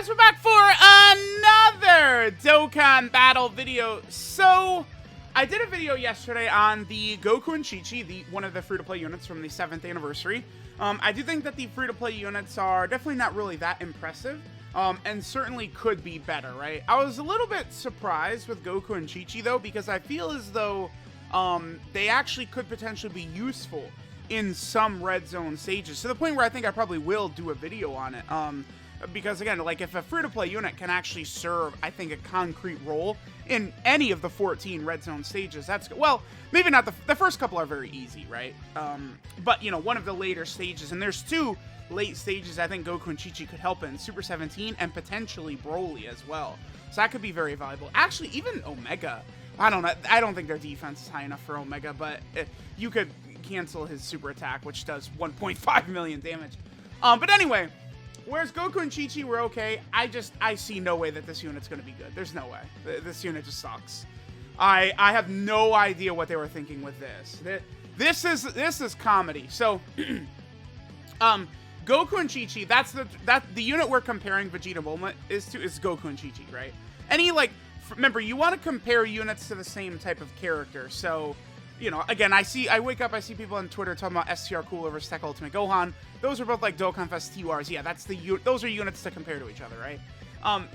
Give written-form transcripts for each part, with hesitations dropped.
guys, we're back for another Dokkan battle video. So, I did a video yesterday on the Goku and Chi-Chi, one of the free-to-play units from the 7th anniversary. I do think that the free-to-play units are definitely not really that impressive, and certainly could be better, right? I was a little bit surprised with Goku and Chi-Chi, though, because I feel as though they actually could potentially be useful in some red zone stages, to the point where I think I probably will do a video on it. Because again, like, if a free-to-play unit can actually serve, I think, a concrete role in any of the 14 red zone stages, that's good. Well, maybe not the first couple are very easy, right? But, you know, one of the later stages, and there's two late stages I think Goku and Chi-Chi could help in, Super 17 and potentially Broly as well. So that could be very valuable. Actually, even Omega, I don't know, I don't think their defense is high enough for Omega, but you could cancel his super attack, which does 1.5 million damage. But anyway, whereas Goku and Chi-Chi were okay, I see no way that this unit's going to be good. There's no way. This unit just sucks. I have no idea what they were thinking with this. This is comedy. So, Goku and Chi-Chi, that's the unit we're comparing Vegeta Bulma is Goku and Chi-Chi, right? Remember, you want to compare units to the same type of character. So, you know, again, I wake up, I see people on Twitter talking about STR Cooler versus Tech Ultimate Gohan. Those are both like Dokkan Fest TURs. Yeah, those are units to compare to each other, right?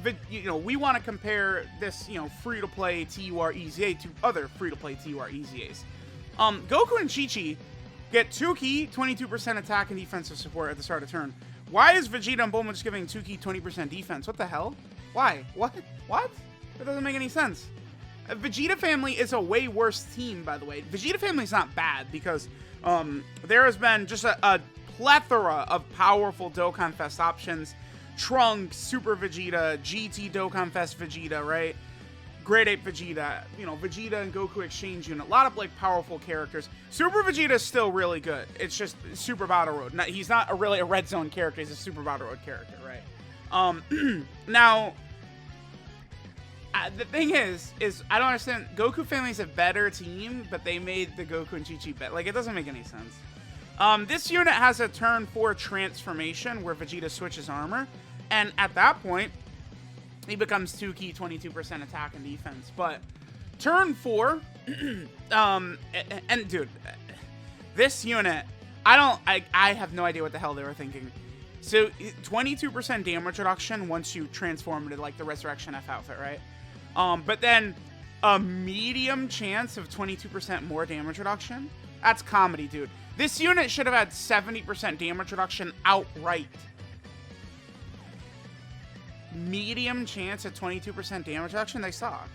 But, you know, we want to compare this, you know, free-to-play TUR EZA to other free-to-play TUR EZAs. Goku and Chi-Chi get 2 key, 22% attack and defensive support at the start of turn. Why is Vegeta and Bulma just giving 2 key, 20% defense? What the hell? Why? What? That doesn't make any sense. Vegeta Family is a way worse team, by the way. Vegeta Family's not bad because there has been just a plethora of powerful Dokkan Fest options. Trunks, Super Vegeta, GT Dokkan Fest Vegeta, right? Grade 8 Vegeta, you know, Vegeta and Goku Exchange Unit. A lot of, like, powerful characters. Super Vegeta is still really good. It's just Super Battle Road. He's not really a Red Zone character. He's a Super Battle Road character, right? Now, the thing is I don't understand. Goku Family's a better team, but they made the Goku and Chi-Chi better. Like, it doesn't make any sense. This unit has a turn 4 transformation where Vegeta switches armor, and at that point, he becomes 2 key, 22% attack and defense. But turn 4, and dude, this unit, I have no idea what the hell they were thinking. So 22% damage reduction once you transform into, like, the Resurrection F outfit, right? But then a medium chance of 22% more damage reduction? That's comedy, dude. This unit should have had 70% damage reduction outright. Medium chance at 22% damage reduction? They suck.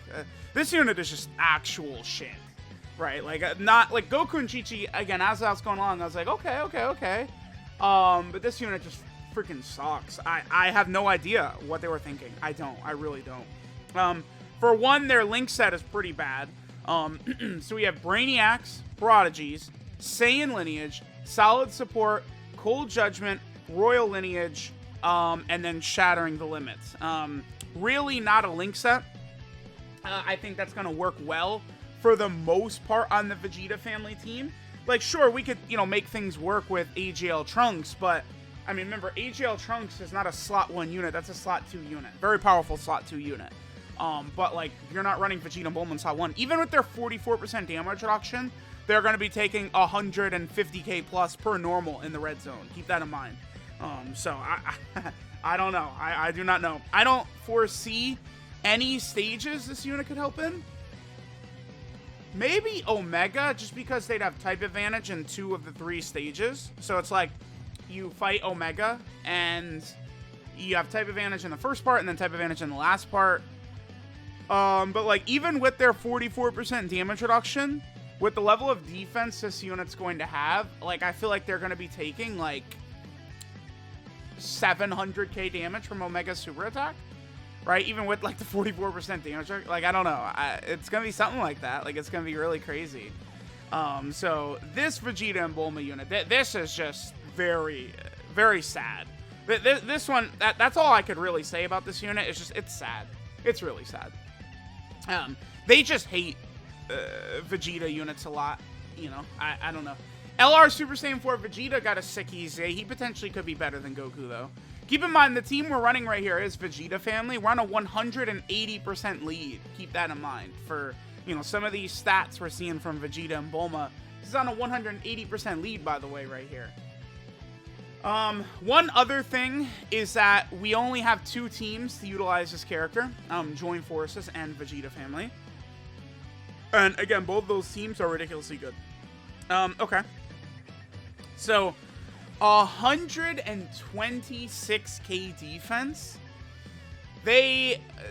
This unit is just actual shit, right? Like, not like Goku and Chi-Chi, again, as I was going along, I was like, okay. But this unit just freaking sucks. I have no idea what they were thinking. I really don't. For one, their link set is pretty bad. So we have Brainiacs, Prodigies, Saiyan Lineage, Solid Support, Cold Judgment, Royal Lineage, and then Shattering the Limits. Really not a link set. I think that's going to work well for the most part on the Vegeta Family team. Like, sure, we could, you know, make things work with AGL Trunks, but, I mean, remember, AGL Trunks is not a slot 1 unit, that's a slot 2 unit. Very powerful slot 2 unit. But, like, you're not running Vegeta and Bulma in slot 1. Even with their 44% damage reduction, they're going to be taking 150k plus per normal in the red zone. Keep that in mind. So, I don't know. I do not know. I don't foresee any stages this unit could help in. Maybe Omega, just because they'd have type advantage in 2 of the 3 stages. So it's like, you fight Omega, and you have type advantage in the first part, and then type advantage in the last part. But, like, even with their 44% damage reduction, with the level of defense this unit's going to have, like, I feel like they're going to be taking, like, 700k damage from Omega's super attack, right? Even with, like, the 44% damage, like, I don't know. It's going to be something like that. Like, it's going to be really crazy. So this Vegeta and Bulma unit, this is just very, very sad. This one, that's all I could really say about this unit. It's just, it's sad. It's really sad. They just hate Vegeta units a lot, you know. I don't know. LR Super Saiyan 4 Vegeta got a sick EZA. He potentially could be better than Goku, though. Keep in mind, the team we're running right here is Vegeta Family. We're on a 180% lead. Keep that in mind for, you know, some of these stats we're seeing from Vegeta and Bulma. This is on a 180% lead, by the way, right here. One other thing is that we only have 2 teams to utilize this character, Join Forces and Vegeta Family. And again, both those teams are ridiculously good. Okay. So, 126k defense.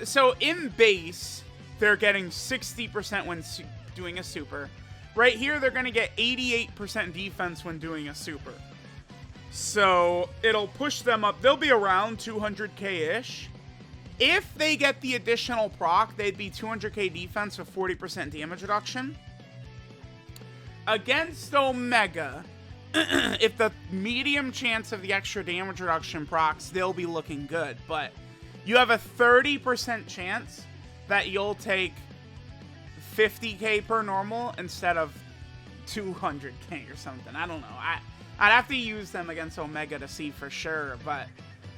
So in base, they're getting 60% when doing a super. Right here, they're going to get 88% defense when doing a super. So it'll push them up. They'll be around 200k-ish. If they get the additional proc, they'd be 200k defense with 40% damage reduction. Against Omega, if the medium chance of the extra damage reduction procs, they'll be looking good. But you have a 30% chance that you'll take 50k per normal instead of 200k or something. I don't know. I'd have to use them against Omega to see for sure, but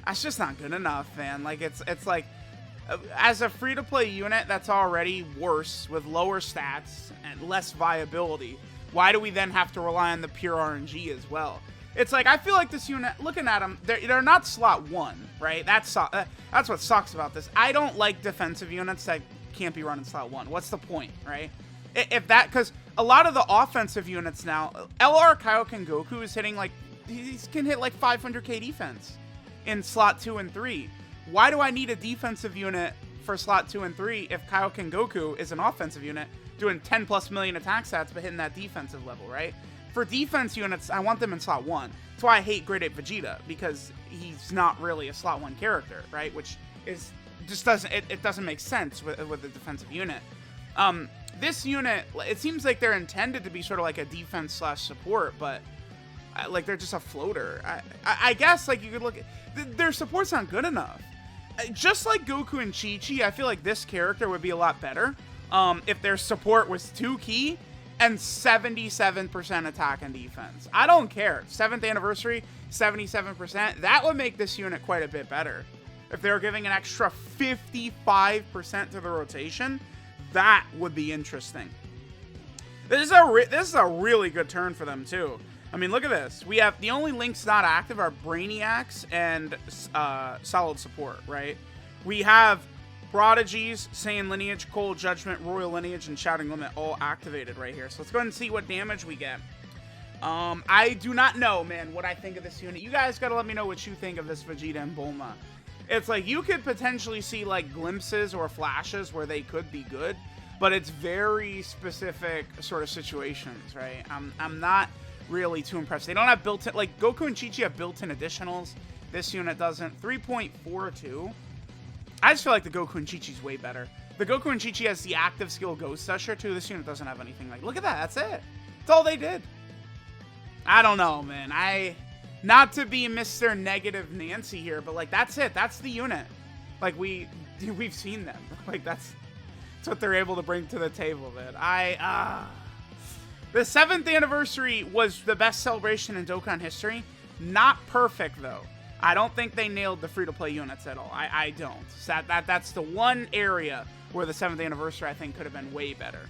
that's just not good enough, man. Like, it's like, as a free-to-play unit that's already worse with lower stats and less viability, why do we then have to rely on the pure RNG as well? It's like, I feel like this unit, looking at them, they're not slot 1, right? That's what sucks about this. I don't like defensive units that can't be run in slot 1. What's the point, right? If that, because a lot of the offensive units now, LR Kaioken Goku is hitting like, he can hit like 500k defense in slot 2 and 3. Why do I need a defensive unit for slot 2 and 3 if Kaioken Goku is an offensive unit doing 10+ million attack stats but hitting that defensive level, right? For defense units, I want them in slot 1. That's why I hate Grade 8 Vegeta, because he's not really a slot 1 character, right? Which is just doesn't make sense with a defensive unit. This unit, it seems like they're intended to be sort of like a defense/support, but like they're just a floater. I guess like you could look at their support's not good enough. Just like Goku and Chi-Chi, I feel like this character would be a lot better if their support was 2 key and 77% attack and defense. I don't care. 7th anniversary, 77%. That would make this unit quite a bit better. If they were giving an extra 55% to the rotation, that would be interesting. This is a really good turn for them too. I mean, look at this. We have the only links not active are Brainiacs and Solid Support, right? We have Prodigies, Saiyan Lineage, Cold Judgment, Royal Lineage, and Shouting Limit all activated right here. So let's go ahead and see what damage we get. I do not know, man, what I think of this unit. You guys gotta let me know what you think of this Vegeta and Bulma. It's like you could potentially see like glimpses or flashes where they could be good, but it's very specific sort of situations, right? I'm not really too impressed. They don't have built-in, like Goku and Chi-Chi have built-in additionals. This unit doesn't. 3.42. I just feel like the Goku and Chi-Chi's way better. The Goku and Chi-Chi has the active skill Ghost Usher too. This unit doesn't have anything like, look at that, that's it. That's all they did. I don't know, man. Not to be Mr. Negative Nancy here, but like that's it. That's the unit. Like we've seen them. Like that's what they're able to bring to the table, man. The 7th anniversary was the best celebration in Dokkan history. Not perfect though. I don't think they nailed the free-to-play units at all. I don't. So that's the one area where the 7th anniversary I think could have been way better.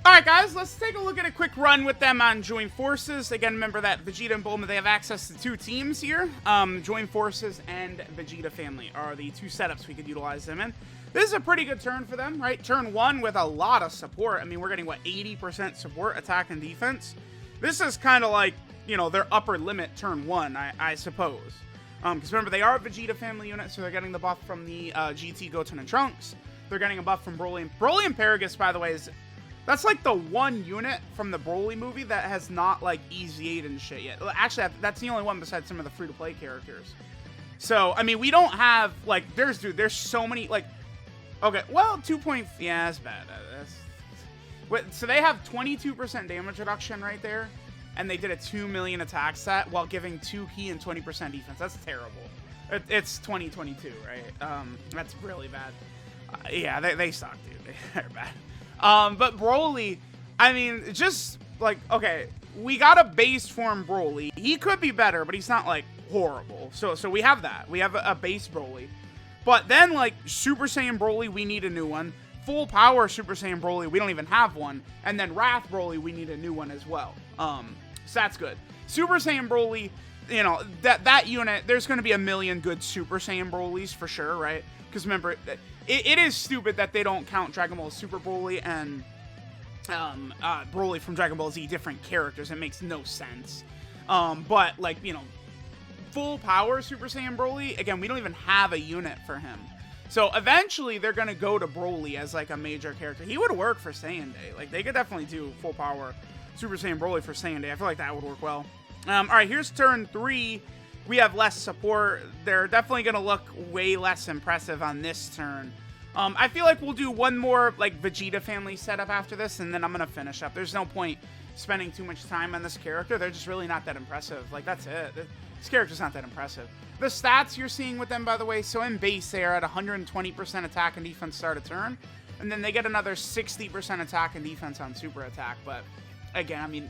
Alright guys, let's take a look at a quick run with them on Join Forces. Again, remember that Vegeta and Bulma, they have access to 2 teams here. Join Forces and Vegeta Family are the 2 setups we could utilize them in. This is a pretty good turn for them, right? Turn 1 with a lot of support. I mean, we're getting, what, 80% support, attack and defense? This is kind of like, you know, their upper limit turn 1, I suppose. Because remember, they are a Vegeta Family unit, so they're getting the buff from the GT, Goten, and Trunks. They're getting a buff from Broly. Broly and Paragus, by the way, that's like the one unit from the Broly movie that has not like EZA and shit yet. Actually, that's the only one besides some of the free-to-play characters. So, I mean, we don't have, like, there's so many, like, okay, well, 2 point, yeah, that's bad. So they have 22% damage reduction right there, and they did a 2 million attack stat while giving 2 key and 20% defense. That's terrible. It's 2022, right? That's really bad. Yeah, they suck, dude. They're bad. But Broly, I mean, just, like, okay, we got a base form Broly. He could be better, but he's not, like, horrible. So we have that. We have a base Broly. But then, like, Super Saiyan Broly, we need a new one. Full Power Super Saiyan Broly, we don't even have one. And then Wrath Broly, we need a new one as well. So that's good. Super Saiyan Broly, you know, that unit, there's going to be a million good Super Saiyan Brolys for sure, right? Because remember, it is stupid that they don't count Dragon Ball Super Broly and Broly from Dragon Ball Z different characters. It makes no sense. But, like, you know, Full Power Super Saiyan Broly, again, we don't even have a unit for him. So eventually they're going to go to Broly as like a major character. He would work for Saiyan Day. Like, they could definitely do Full Power Super Saiyan Broly for Saiyan Day. I feel like that would work well. All right, here's turn 3. We have less support. They're definitely going to look way less impressive on this turn. I feel like we'll do one more like Vegeta family setup after this, and then I'm going to finish up. There's no point spending too much time on this character. They're just really not that impressive. Like, that's it. This character's not that impressive. The stats you're seeing with them, by the way, so in base, they are at 120% attack and defense start a turn. And then they get another 60% attack and defense on super attack. But, again, I mean,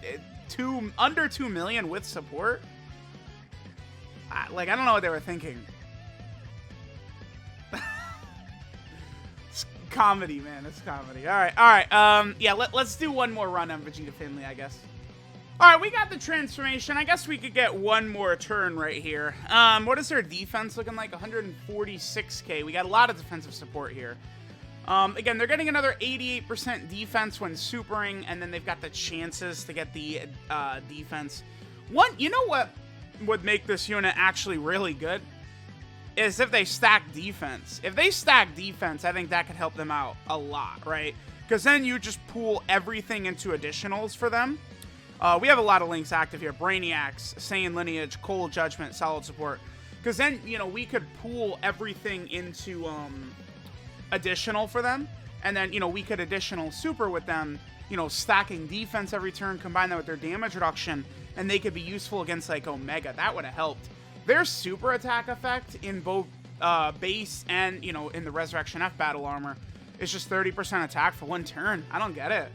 under 2 million with support? Like, I don't know what they were thinking. It's comedy, man. It's comedy. All right. Yeah, let's do one more run on Vegeta Family, I guess. All right, we got the transformation. I guess we could get one more turn right here. What is their defense looking like? 146k. We got a lot of defensive support here. Again, they're getting another 88% defense when supering, and then they've got the chances to get the defense. You know what would make this unit actually really good? Is if they stack defense. If they stack defense, I think that could help them out a lot, right? Because then you just pool everything into additionals for them. We have a lot of links active here. Brainiacs, Saiyan Lineage, Cold Judgment, Solid Support. Because then, you know, we could pool everything into additional for them. And then, you know, we could additional super with them, you know, stacking defense every turn, combine that with their damage reduction, and they could be useful against, like, Omega. That would have helped. Their super attack effect in both base and, you know, in the Resurrection F battle armor is just 30% attack for one turn. I don't get it.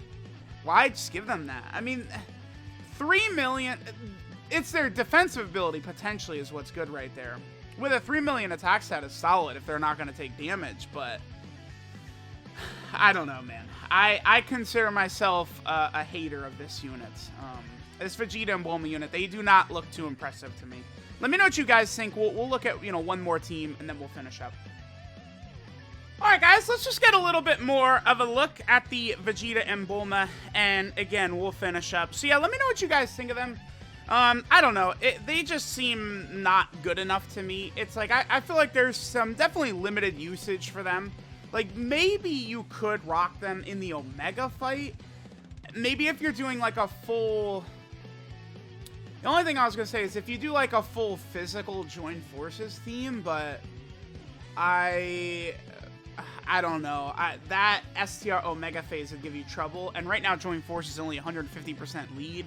Why just give them that? I mean, 3 million, it's their defensive ability potentially is what's good right there. With a 3 million attack stat is solid if they're not going to take damage, but I don't know, man. I consider myself a hater of this unit. This Vegeta and Bulma unit, they do not look too impressive to me. Let me know what you guys think. We'll look at, you know, one more team, and then we'll finish up. Alright guys, let's just get a little bit more of a look at the Vegeta and Bulma, and again, we'll finish up. So yeah, let me know what you guys think of them. I don't know, they just seem not good enough to me. It's like, I feel like there's some definitely limited usage for them. Like, maybe you could rock them in the Omega fight. Maybe if you're doing like a full... The only thing I was going to say is if you do like a full physical join forces theme, but I don't know. That STR Omega phase would give you trouble. And right now, Join Force is only 150% lead.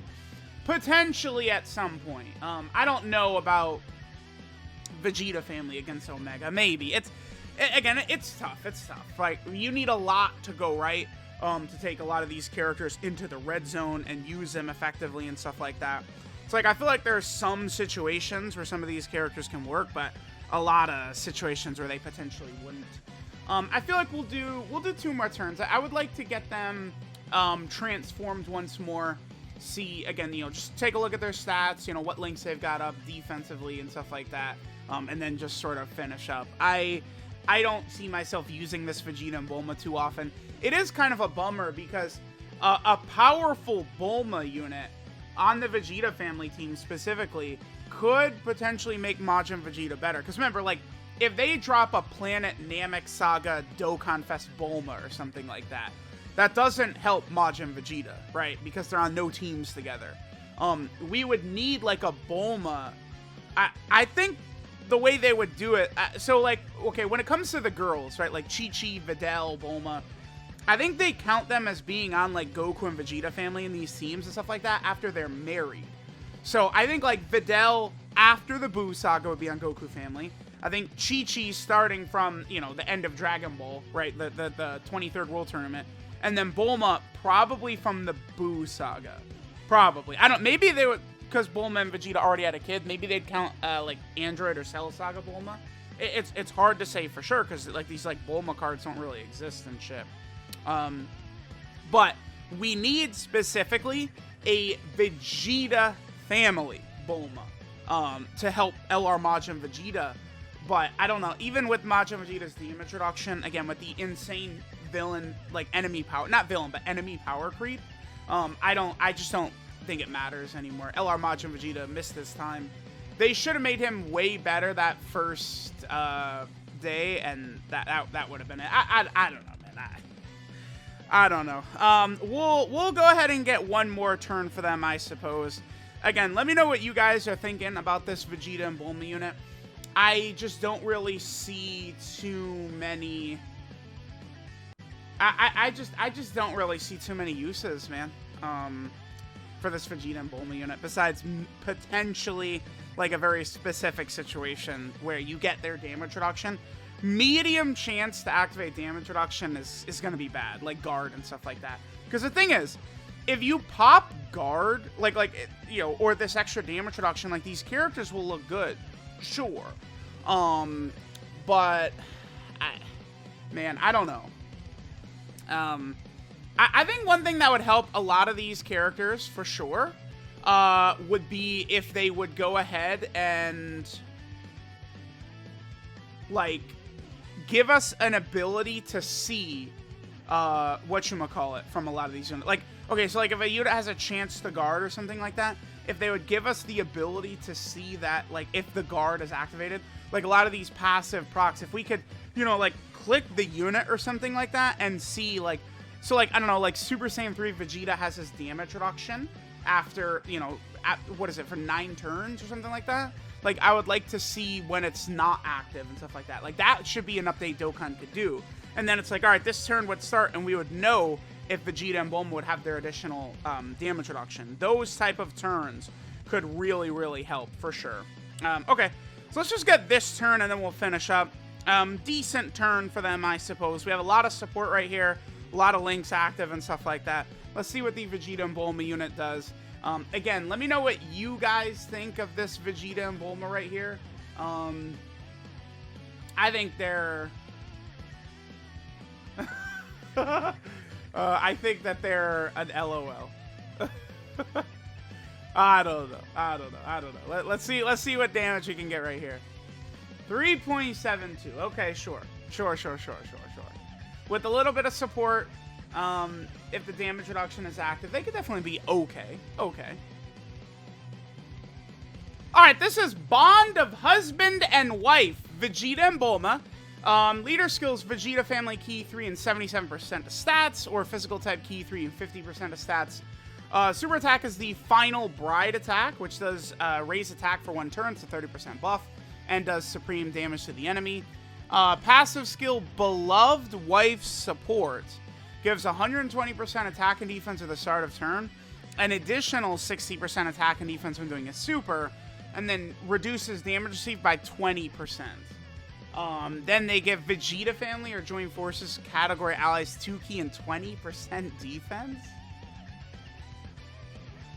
Potentially at some point. I don't know about Vegeta family against Omega. Maybe. Again, it's tough. It's tough. Like, you need a lot to go right to take a lot of these characters into the red zone and use them effectively and stuff like that. It's like, I feel like there are some situations where some of these characters can work, but a lot of situations where they potentially wouldn't. I feel like we'll do 2 more turns. I would like to get them transformed once more. See, again, you know, just take a look at their stats, you know, what links they've got up defensively and stuff like that, and then just sort of finish up. I don't see myself using this Vegeta and Bulma too often. It is kind of a bummer because a powerful Bulma unit on the Vegeta family team specifically could potentially make Majin Vegeta better. Because remember, like, if they drop a Planet Namek Saga Dokkan Fest Bulma or something like that, that doesn't help Majin Vegeta, right? Because they're on no teams together. We would need, like, a Bulma. I think the way they would do it... so, like, okay, when it comes to the girls, right? Like, Chi-Chi, Videl, Bulma... I think they count them as being on, like, Goku and Vegeta family in these teams and stuff like that after they're married. So, I think, like, Videl after the Buu Saga would be on Goku family. I think Chi-Chi starting from, you know, the end of Dragon Ball, right? The 23rd World Tournament. And then Bulma probably from the Buu Saga. Probably. I don't... Maybe they would... because Bulma and Vegeta already had a kid, maybe they'd count like Android or Cell Saga Bulma. It's hard to say for sure because like these like Bulma cards don't really exist and shit. But we need specifically a Vegeta family Bulma to help LR Majin Vegeta. But I don't know, even with Majin Vegeta's theme introduction, again with the insane villain like enemy power, not villain but enemy power creep, I just don't think it matters anymore. LR Majin Vegeta missed this time. They should have made him way better that first day, and that would have been it. I don't know, man. I don't know. We'll go ahead and get one more turn for them, I suppose. Again, let me know what you guys are thinking about this Vegeta and Bulma unit. I just don't really see too many. I just don't really see too many uses, man. For this Vegeta and Bulma unit, besides potentially like a very specific situation where you get their damage reduction. Medium chance to activate damage reduction is going to be bad, like guard and stuff like that. Because the thing is, if you pop guard, you know, or this extra damage reduction, like these characters will look good, sure. But man, I don't know. I think one thing that would help a lot of these characters for sure would be if they would go ahead and like give us an ability to see whatchamacallit from a lot of these units. Like, okay, so like if a unit has a chance to guard or something like that, if they would give us the ability to see that, like if the guard is activated, like a lot of these passive procs, if we could, you know, like click the unit or something like that and see like, so like, I don't know, like Super Saiyan 3 Vegeta has his damage reduction after, you know, what is it, for 9 turns or something like that? Like, I would like to see when it's not active and stuff like that. Like, that should be an update Dokkan could do. And then it's like, all right, this turn would start, and we would know if Vegeta and Bulma would have their additional damage reduction. Those type of turns could really, really help, for sure. Okay, so let's just get this turn, and then we'll finish up. Decent turn for them, I suppose. We have a lot of support right here, a lot of links active and stuff like that. Let's see what the Vegeta and Bulma unit does. Again, let me know what you guys think of this Vegeta and Bulma right here. I think they're... I think that they're an LOL. I don't know. Let's see what damage we can get right here. 3.72. Okay, sure. With a little bit of support, if the damage reduction is active, they could definitely be okay. Alright, this is Bond of Husband and Wife, Vegeta and Bulma. Leader skills, Vegeta family key 3 and 77% of stats, or physical type key 3 and 50% of stats. Super attack is the final bride attack, which does raise attack for 1 turn, it's a 30% buff, and does supreme damage to the enemy. Passive skill, Beloved Wife Support, gives 120% attack and defense at the start of turn, an additional 60% attack and defense when doing a super, and then reduces damage received by 20%. Then they give Vegeta family or joint forces category allies 2 key and 20% defense.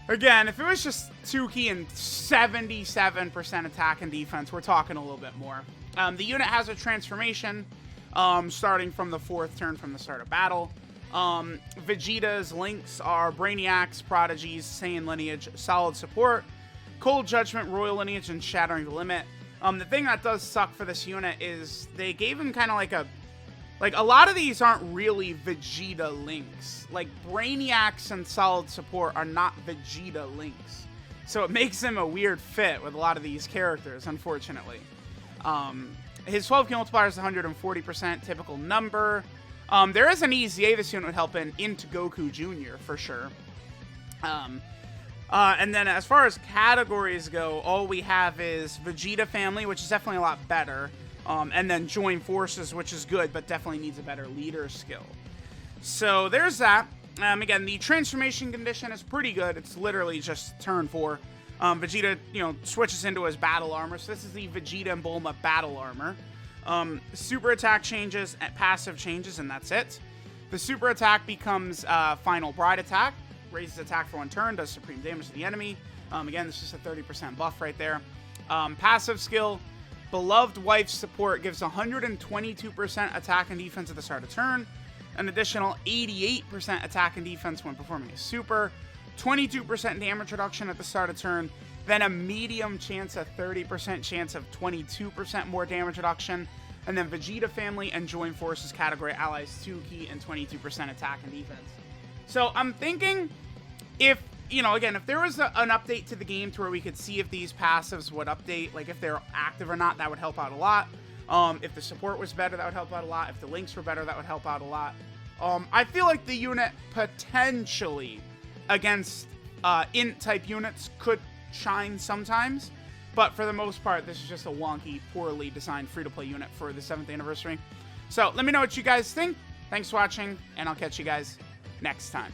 Again, if it was just 2 key and 77% attack and defense, we're talking a little bit more. The unit has a transformation starting from the 4th turn from the start of battle. Vegeta's links are Brainiacs, Prodigies, Saiyan Lineage, Solid Support, Cold Judgment, Royal Lineage, and Shattering the Limit. The thing that does suck for this unit is they gave him kind of like a lot of these aren't really Vegeta links. Like Brainiacs and Solid Support are not Vegeta links. So it makes him a weird fit with a lot of these characters, unfortunately. His 12 kill multiplier is 140%, typical number. There is an EZA this unit would help into Goku Jr. for sure. And then as far as categories go, all we have is Vegeta family, which is definitely a lot better. And then join forces, which is good, but definitely needs a better leader skill. So there's that. Again, the transformation condition is pretty good. It's literally just turn 4. Vegeta, you know, switches into his battle armor. So this is the Vegeta and Bulma battle armor. Super attack changes and passive changes, and that's it. The super attack becomes final bride attack. Raises attack for 1 turn, does supreme damage to the enemy. Again, this is a 30% buff right there. Passive skill, Beloved Wife's Support gives 122% attack and defense at the start of turn, an additional 88% attack and defense when performing a super, 22% damage reduction at the start of turn, then a medium chance, a 30% chance of 22% more damage reduction, and then Vegeta Family and Join Forces category allies 2 key and 22% attack and defense. So I'm thinking if, you know, again, if there was an update to the game to where we could see if these passives would update, like if they're active or not, that would help out a lot. If the support was better, that would help out a lot. If the links were better, that would help out a lot. I feel like the unit potentially against int-type units could shine sometimes, but for the most part, this is just a wonky, poorly designed free-to-play unit for the 7th anniversary. So let me know what you guys think. Thanks for watching, and I'll catch you guys next time.